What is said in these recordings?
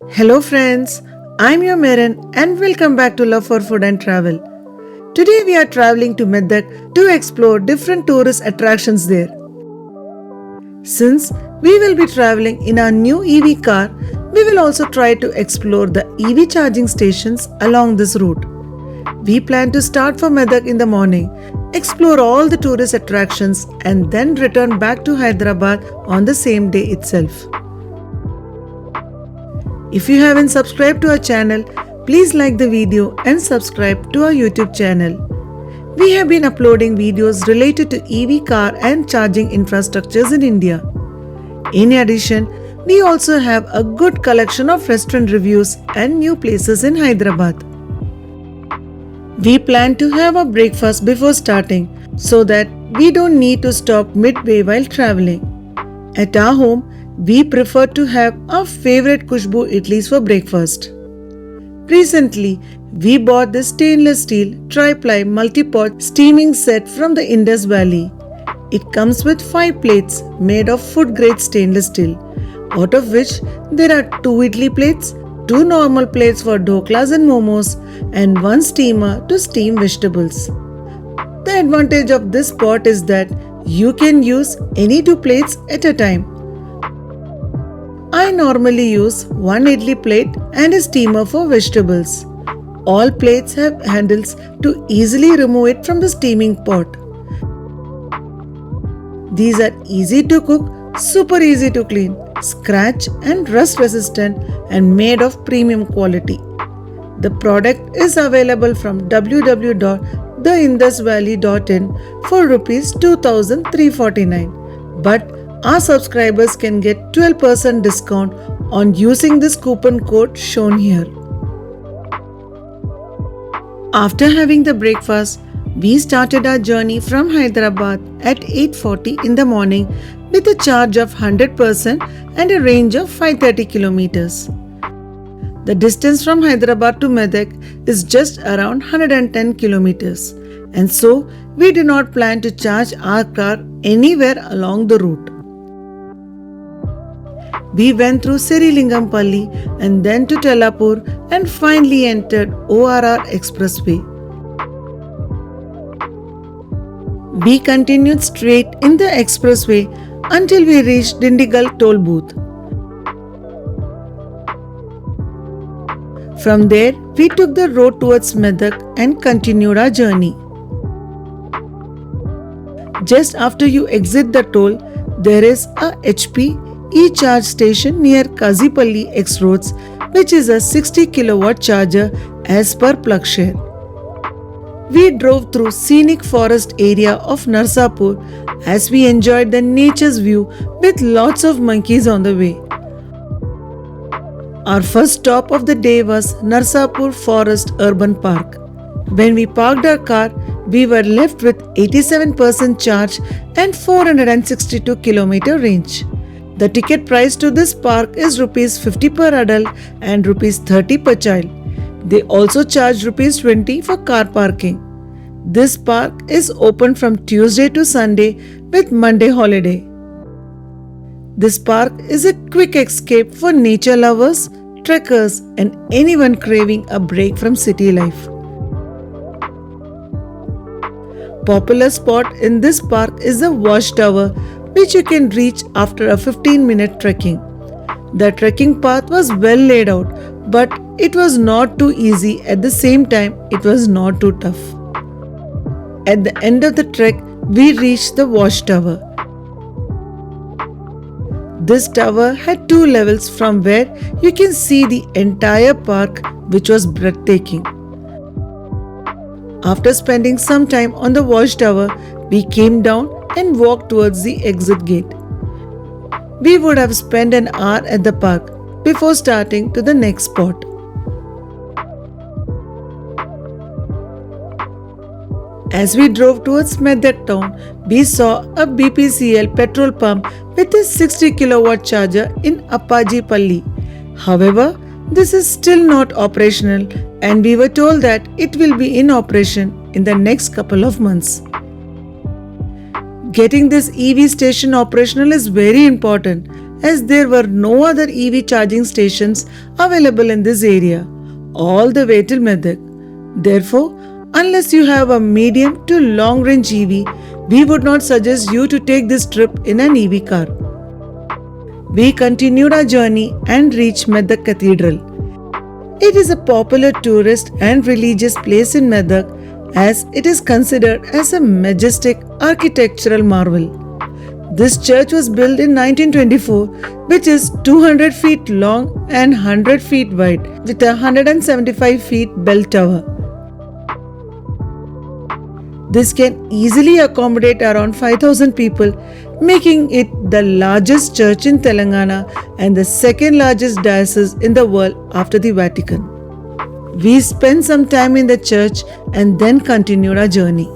Hello friends, I'm your Meren and welcome back to Love for Food and Travel. Today we are traveling to Medak to explore different tourist attractions there. Since we will be traveling in our new EV car, we will also try to explore the EV charging stations along this route. We plan to start from Medak in the morning, explore all the tourist attractions and then return back to Hyderabad on the same day itself. If you haven't subscribed to our channel, please like the video and subscribe to our YouTube channel. We have been uploading videos related to EV car and charging infrastructures in India. In addition, we also have a good collection of restaurant reviews and new places in Hyderabad. We plan to have a breakfast before starting so that we don't need to stop midway while traveling. At our home, we prefer to have our favorite Khushbu idlis for breakfast. Recently, we bought this stainless steel tri-ply multi-pot steaming set from the Indus Valley. It comes with 5 plates made of food-grade stainless steel, out of which there are 2 idli plates, 2 normal plates for dhoklas and momos, and 1 steamer to steam vegetables. The advantage of this pot is that you can use any 2 plates at a time. I normally use 1 idli plate and a steamer for vegetables. All plates have handles to easily remove it from the steaming pot. These are easy to cook, super easy to clean, scratch and rust resistant and made of premium quality. The product is available from www.theindusvalley.in for Rs 2,349. But our subscribers can get 12% discount on using this coupon code shown here. After having the breakfast, we started our journey from Hyderabad at 8:40 in the morning with a charge of 100% and a range of 530 kilometers. The distance from Hyderabad to Medak is just around 110 kilometers, and so we do not plan to charge our car anywhere along the route. We went through Sirilingampalli and then to Tellapur and finally entered ORR Expressway. We continued straight in the expressway until we reached Dindigul toll booth. From there, we took the road towards Medak and continued our journey. Just after you exit the toll, there is a HP e-charge station near Kazipalli X Roads, which is a 60 kilowatt charger as per PlugShare. We drove through scenic forest area of Narsapur as we enjoyed the nature's view with lots of monkeys on the way. Our first stop of the day was Narsapur Forest Urban Park. When we parked our car, we were left with 87% charge and 462 km range. The ticket price to this park is Rs 50 per adult and Rs 30 per child. They also charge Rs 20 for car parking. This park is open from Tuesday to Sunday with Monday holiday. This park is a quick escape for nature lovers, trekkers and anyone craving a break from city life. Popular spot in this park is the Watchtower, which you can reach after a 15-minute trekking. The trekking path was well laid out, but it was not too easy. At the same time, it was not too tough. At the end of the trek, we reached the Watchtower. This tower had 2 levels from where you can see the entire park, which was breathtaking. After spending some time on the Watchtower, we came down and walked towards the exit gate. We would have spent an hour at the park before starting to the next spot. As we drove towards Medak town, we saw a BPCL petrol pump with a 60 kilowatt charger in Appajipalli. However, this is still not operational and we were told that it will be in operation in the next couple of months. Getting this EV station operational is very important as there were no other EV charging stations available in this area, all the way till Medak. Therefore, unless you have a medium to long range EV, we would not suggest you to take this trip in an EV car. We continued our journey and reached Medak Cathedral. It is a popular tourist and religious place in Medak as it is considered as a majestic architectural marvel. This church was built in 1924, which is 200 feet long and 100 feet wide with a 175 feet bell tower. This can easily accommodate around 5,000 people, making it the largest church in Telangana and the second largest diocese in the world after the Vatican. We spent some time in the church and then continued our journey.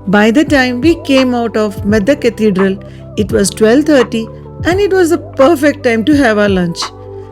By the time we came out of Medak Cathedral, it was 12:30 and it was the perfect time to have our lunch.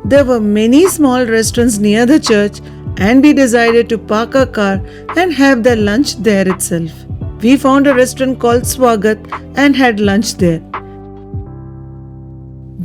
There were many small restaurants near the church and we decided to park our car and have the lunch there itself. We found a restaurant called Swagat and had lunch there.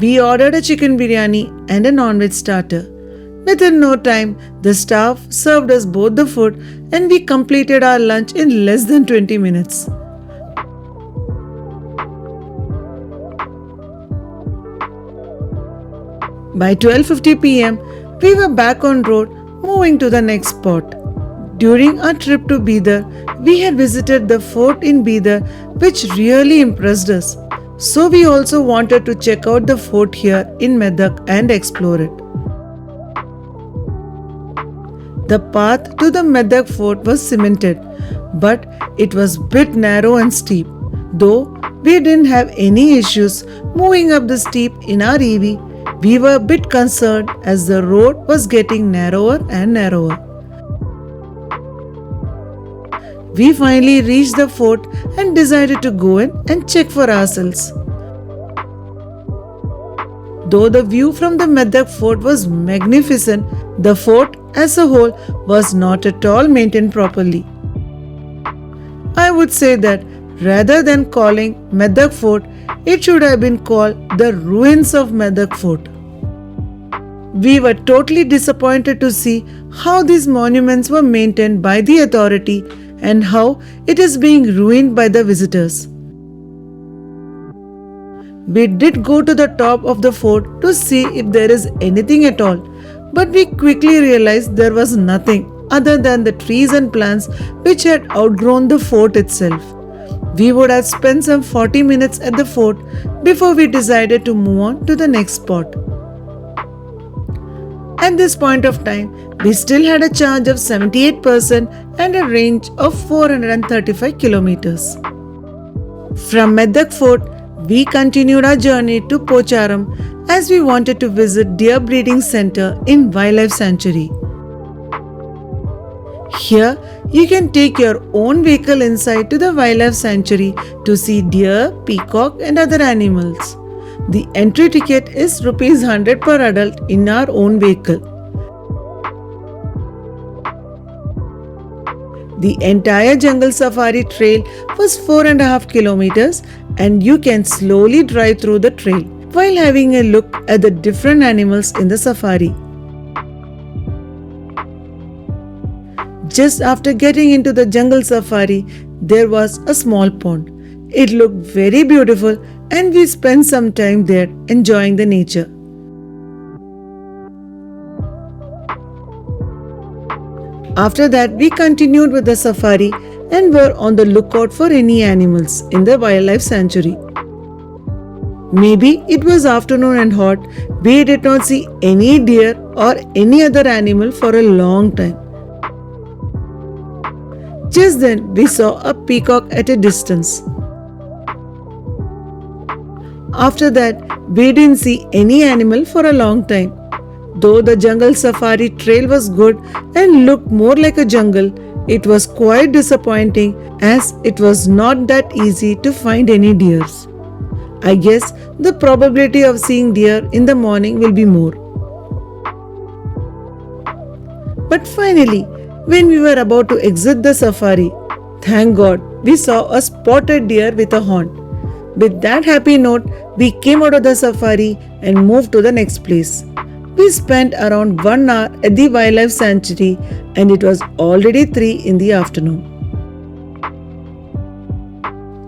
We ordered a chicken biryani and a non-veg starter. Within no time, the staff served us both the food and we completed our lunch in less than 20 minutes. By 12:50 p.m., we were back on road moving to the next spot. During our trip to Bidar, we had visited the fort in Bidar which really impressed us. So we also wanted to check out the fort here in Medak and explore it. The path to the Medak fort was cemented, but it was a bit narrow and steep. Though we didn't have any issues moving up the steep in our EV, we were a bit concerned as the road was getting narrower and narrower. We finally reached the fort and decided to go in and check for ourselves. Though the view from the Medak fort was magnificent, the fort as a whole was not at all maintained properly. I would say that rather than calling Medak fort, it should have been called the ruins of Medak fort. We were totally disappointed to see how these monuments were maintained by the authority and how it is being ruined by the visitors. We did go to the top of the fort to see if there is anything at all, but we quickly realized there was nothing other than the trees and plants which had outgrown the fort itself. We would have spent some 40 minutes at the fort before we decided to move on to the next spot. At this point of time, we still had a charge of 78% and a range of 435 kilometers. From Medak Fort, we continued our journey to Pocharam as we wanted to visit Deer Breeding Center in Wildlife Sanctuary. Here, you can take your own vehicle inside to the Wildlife Sanctuary to see deer, peacock and other animals. The entry ticket is Rs 100 per adult in our own vehicle. The entire jungle safari trail was 4.5 kilometers and you can slowly drive through the trail while having a look at the different animals in the safari. Just after getting into the jungle safari, there was a small pond. It looked very beautiful and we spent some time there enjoying the nature. After that, we continued with the safari and were on the lookout for any animals in the wildlife sanctuary. Maybe it was afternoon and hot, we did not see any deer or any other animal for a long time. Just then, we saw a peacock at a distance. After that, we didn't see any animal for a long time. Though the jungle safari trail was good and looked more like a jungle, it was quite disappointing as it was not that easy to find any deers. I guess the probability of seeing deer in the morning will be more. But finally, when we were about to exit the safari, thank God, we saw a spotted deer with a horn. With that happy note, we came out of the safari and moved to the next place. We spent around 1 hour at the wildlife sanctuary and it was already 3 in the afternoon.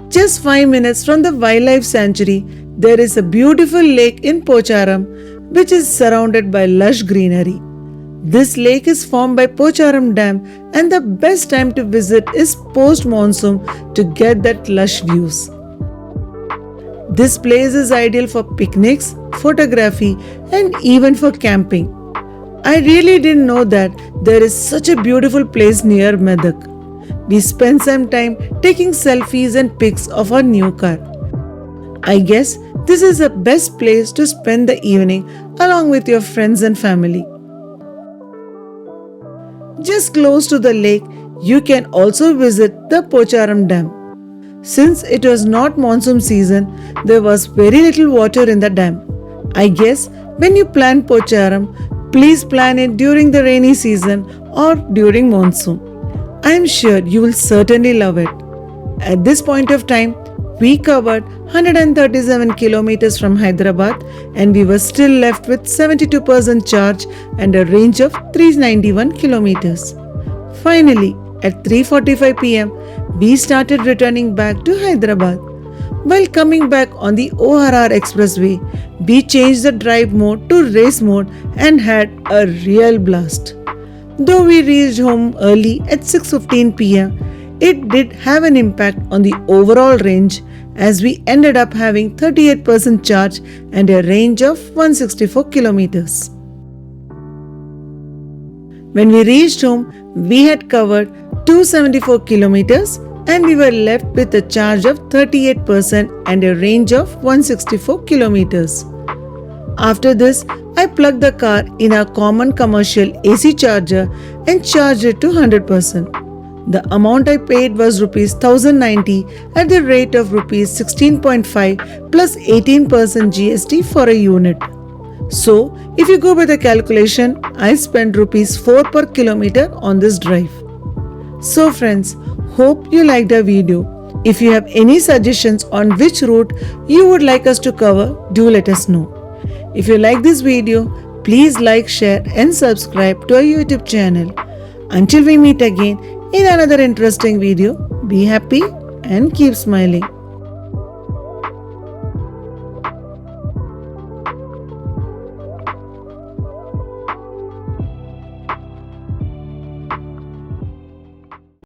Just 5 minutes from the wildlife sanctuary, there is a beautiful lake in Pocharam which is surrounded by lush greenery. This lake is formed by Pocharam Dam and the best time to visit is post-monsoon to get that lush views. This place is ideal for picnics, photography and even for camping. I really didn't know that there is such a beautiful place near Medak. We spent some time taking selfies and pics of our new car. I guess this is the best place to spend the evening along with your friends and family. Just close to the lake, you can also visit the Pocharam Dam. Since it was not monsoon season, there was very little water in the dam. I guess when you plan Pocharam, please plan it during the rainy season or during monsoon. I am sure you will certainly love it. At this point of time, we covered 137 kilometers from Hyderabad and we were still left with 72% charge and a range of 391 kilometers. Finally, at 3:45 pm, we started returning back to Hyderabad. While coming back on the ORR Expressway, we changed the drive mode to race mode and had a real blast. Though we reached home early at 6:15 pm, it did have an impact on the overall range as we ended up having 38% charge and a range of 164 kilometers. When we reached home, we had covered 274 kilometers and we were left with a charge of 38% and a range of 164 kilometers. After this, I plugged the car in a common commercial AC charger and charged it to 100%. The amount I paid was Rs 1090 at the rate of Rs 16.5 plus 18% GST for a unit. So, if you go by the calculation, I spent Rs 4 per kilometer on this drive. So friends, hope you liked our video. If you have any suggestions on which route you would like us to cover, do let us know. If you like this video, please like, share and subscribe to our YouTube channel. Until we meet again in another interesting video, be happy and keep smiling.